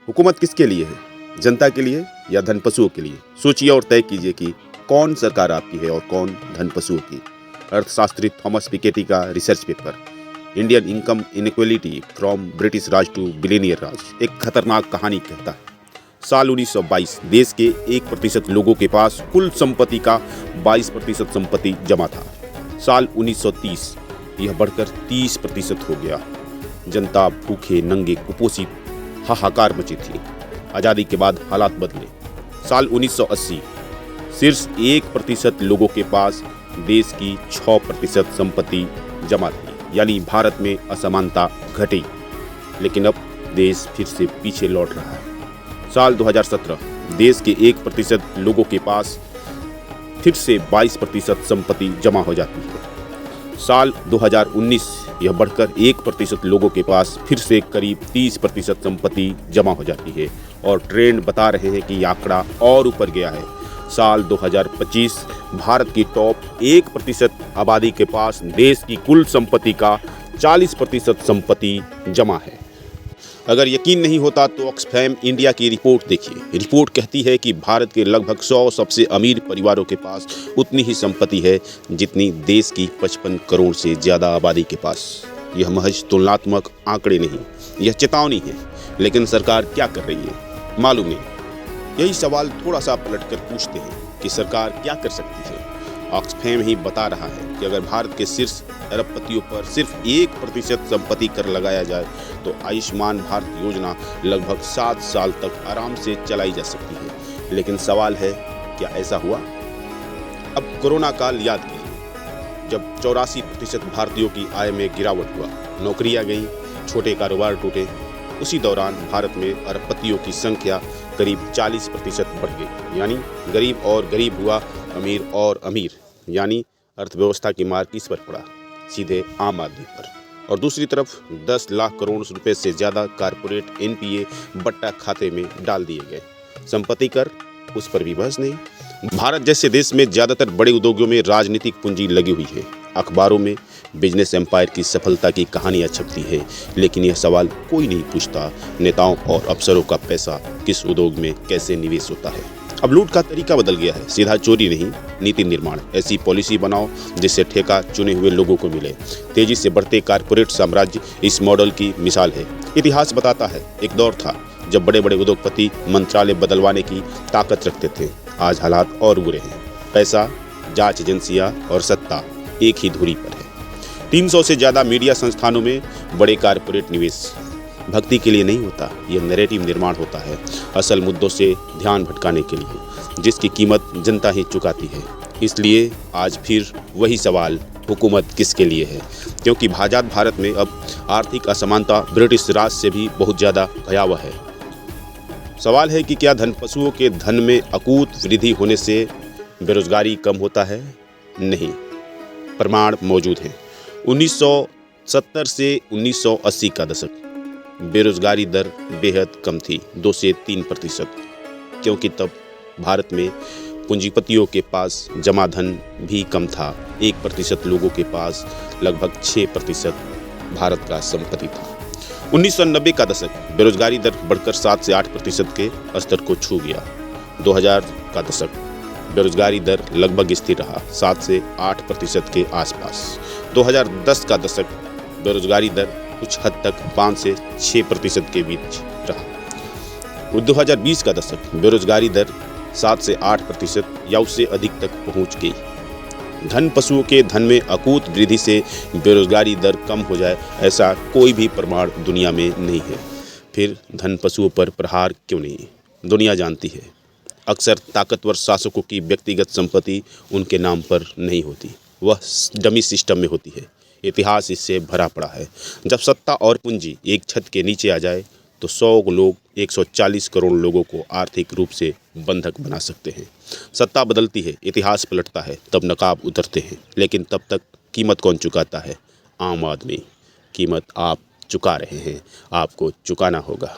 हुकूमत किसके लिए है? जनता के लिए या धन पशुओं के लिए? सोचिए और तय कीजिए कि कौन सरकार आपकी है और कौन धन पशुओं की। अर्थशास्त्री थॉमस पिकेटी का research paper Indian income inequality from British Raj to billionaire Raj एक खतरनाक कहानी कहता है। साल 1922 देश के 1% लोगों के पास कुल संपत्ति का 22% संपत्ति जमा था। साल 1930 यह बढ़कर 30% हो गया। जनता भूखे नंगे कुपोषित हाहाकार मची थी। आज़ादी के बाद हालात बदले। साल 1980 शीर्ष 1% लोगों के पास देश की 6% संपत्ति जमा थी, यानी भारत में असमानता घटी। लेकिन अब देश फिर से पीछे लौट रहा है। साल 2017 देश के 1% लोगों के पास फिर से 22% संपत्ति जमा हो जाती है। साल 2019 यह बढ़कर 1% लोगों के पास फिर से करीब 30% संपत्ति जमा हो जाती है और ट्रेंड बता रहे हैं कि यह आंकड़ा और ऊपर गया है। साल 2025 भारत की टॉप 1% आबादी के पास देश की कुल संपत्ति का 40% संपत्ति जमा है। अगर यकीन नहीं होता तो ऑक्सफैम इंडिया की रिपोर्ट देखिए। रिपोर्ट कहती है कि भारत के लगभग 100 सबसे अमीर परिवारों के पास उतनी ही संपत्ति है जितनी देश की 55 करोड़ से ज़्यादा आबादी के पास। यह महज तुलनात्मक आंकड़े नहीं, यह चेतावनी है। लेकिन सरकार क्या कर रही है मालूम नहीं। यही सवाल थोड़ा सा पलट कर पूछते हैं कि सरकार क्या कर सकती है। ऑक्सफैम ही बता रहा है कि अगर भारत के शीर्ष अरबपतियों पर सिर्फ 1% संपत्ति कर लगाया जाए तो आयुष्मान भारत योजना लगभग 7 साल तक आराम से चलाई जा सकती है। लेकिन सवाल है, क्या ऐसा हुआ? अब कोरोना काल याद कीजिए, जब 84% भारतीयों की आय में गिरावट हुआ, नौकरियां गईं, छोटे कारोबार टूटे। उसी दौरान भारत में अरबपतियों की संख्या करीब 40% बढ़ गई, यानी गरीब और गरीब हुआ, अमीर और अमीर। यानी अर्थव्यवस्था की मार किस पर पड़ा? सीधे आम आदमी पर। और दूसरी तरफ 10 लाख करोड़ रुपए से ज़्यादा कारपोरेट एनपीए बट्टा खाते में डाल दिए गए। संपत्ति कर, उस पर भी बहस नहीं। भारत जैसे देश में ज़्यादातर बड़े उद्योगों में राजनीतिक पूंजी लगी हुई है। अखबारों में बिजनेस एम्पायर की सफलता की कहानियाँ छपती है, लेकिन यह सवाल कोई नहीं पूछता, नेताओं और अफसरों का पैसा किस उद्योग में कैसे निवेश होता है। अब लूट का तरीका बदल गया है, सीधा चोरी नहीं, नीति निर्माण। ऐसी पॉलिसी बनाओ जिससे ठेका चुने हुए लोगों को मिले। तेजी से बढ़ते कारपोरेट साम्राज्य इस मॉडल की मिसाल है। इतिहास बताता है, एक दौर था जब बड़े बड़े उद्योगपति मंत्रालय बदलवाने की ताकत रखते थे। आज हालात और बुरे हैं। पैसा, जांच एजेंसियां और सत्ता एक ही धुरी पर है। 300 से ज़्यादा मीडिया संस्थानों में बड़े कारपोरेट निवेश भक्ति के लिए नहीं होता, यह नैरेटिव निर्माण होता है, असल मुद्दों से ध्यान भटकाने के लिए, जिसकी कीमत जनता ही चुकाती है। इसलिए आज फिर वही सवाल, हुकूमत किसके लिए है? क्योंकि आजाद भारत में अब आर्थिक असमानता ब्रिटिश राज से भी बहुत ज़्यादा भयावह है। सवाल है कि क्या धन पशुओं के धन में अकूत वृद्धि होने से बेरोजगारी कम होता है? नहीं, प्रमाण मौजूद हैं। 1970 से 1980 का दशक बेरोजगारी दर बेहद कम थी, 2 से 3%, क्योंकि तब भारत में पूंजीपतियों के पास जमा धन भी कम था। 1% लोगों के पास लगभग 6% भारत का संपत्ति था। 1990 का दशक बेरोजगारी दर बढ़कर 7 से 8% के स्तर को छू गया। 2000 का दशक बेरोजगारी दर लगभग स्थिर रहा, 7 से 8% के आसपास। 2010 का दशक बेरोजगारी दर कुछ हद तक 5 से 6% के बीच रहा। 2020 का दशक बेरोजगारी दर 7 से 8% या उससे अधिक तक पहुंच गई। धन पशुओं के धन में अकूत वृद्धि से बेरोजगारी दर कम हो जाए, ऐसा कोई भी प्रमाण दुनिया में नहीं है। फिर धन पशुओं पर प्रहार क्यों नहीं? दुनिया जानती है, अक्सर ताकतवर शासकों की व्यक्तिगत संपत्ति उनके नाम पर नहीं होती, वह डमी सिस्टम में होती है। इतिहास इससे भरा पड़ा है। जब सत्ता और पूंजी एक छत के नीचे आ जाए तो 100 लोग 140 करोड़ लोगों को आर्थिक रूप से बंधक बना सकते हैं। सत्ता बदलती है, इतिहास पलटता है, तब नकाब उतरते हैं। लेकिन तब तक कीमत कौन चुकाता है? आम आदमी। कीमत आप चुका रहे हैं, आपको चुकाना होगा।